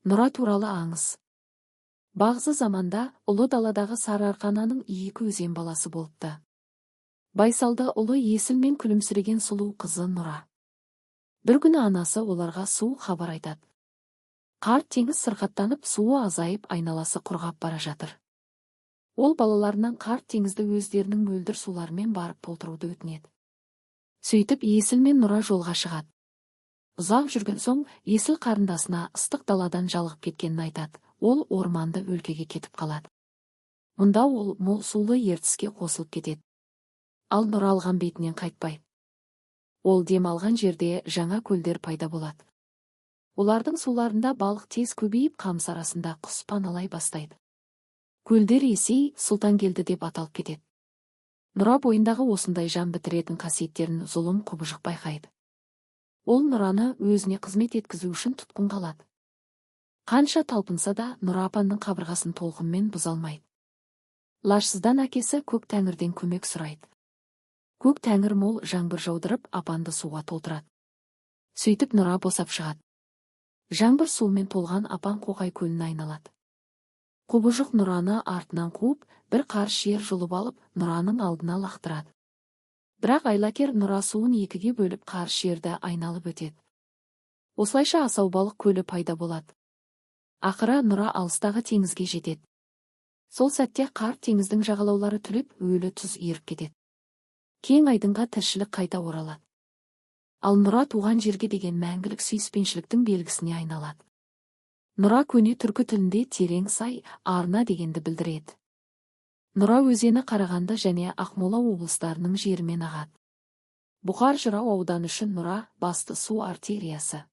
Нұра туралы аңыз. Бағзы заманда ұлы даладағы Сарыарқананың екі өзен баласы болыпты. Байсалды ұлы есіл мен күлімсіреген сұлу қызы Нұра. Bir күні анасы оларға суық хабар айтады. Қарт теңіз сырқаттанып, суы азайып, айналасы құрғап бара жатыр. Ол балаларынан қарт теңізді өздерінің мөлдір суларымен барып толтыруды өтінеді. Сөйтіп Есіл мен Нұра жолға шығады. Ұзақ жүрген соң Есіл қарындасына ыстық даладан жалығып кеткенін айтады. Ол орманды өлкеге кетіп қалады. Мұнда ол мол сулы ертіске қосылып кетеді. Ал Нұра алған бетінен қайтпайды. Ол дем алған жерде жаңа көлдер пайда болады. Олардың суларында балық тез көбейіп, қамыс арасында құс паналай бастайды. Көлдер Есей, Сұлтангелді деп аталып кетеді. Нұра бойындағы осындай жан бітіретін қасиеттерін зұлым Құбыжық байқайды. Ол Нұраны өзіне қызмет еткізу үшін тұтқын қалады. Қанша талпынса да Нұра апанның қабырғасын толқынмен бұза алмайды. Лажсыздан әкесі Көк Тәңірден көмек сұрайды. Көк Тәңір мол жаңбыр жаудырып, апанды суға толтырады. Сөйтіп Нұра босап шығады. Жаңбыр суымен толған апан Қоқай көлін айналады. Құбыжық Нұраны артынан қуып, бір қарыс жер жұлып алып, Нұраның алдына лақтырады. Бірақ айлакер Нұра суын екіге бөліп қарыс жерді айналып өтеді. Осылайша Асаубалық көлі пайда болады. Ақыры Нұра алыстағы теңізге жетеді. Сол сәтте қарт теңіздің жағалаулары түлеп, өлі тұз еріп кетеді. Кең айдынға тіршілік қайта оралады. Ал Нұра туған жерге деген мәңгілік сүйіспеншіліктің белгісіне айналады. Нұра көне түркі тілінде терең сай, арна дегенді білдіреді. Нұра өзені Қарағанды және Ақмола облыстарының жерімен ағады. Бұқар-Жырау ауданы үшін Нұра басты су артериясы.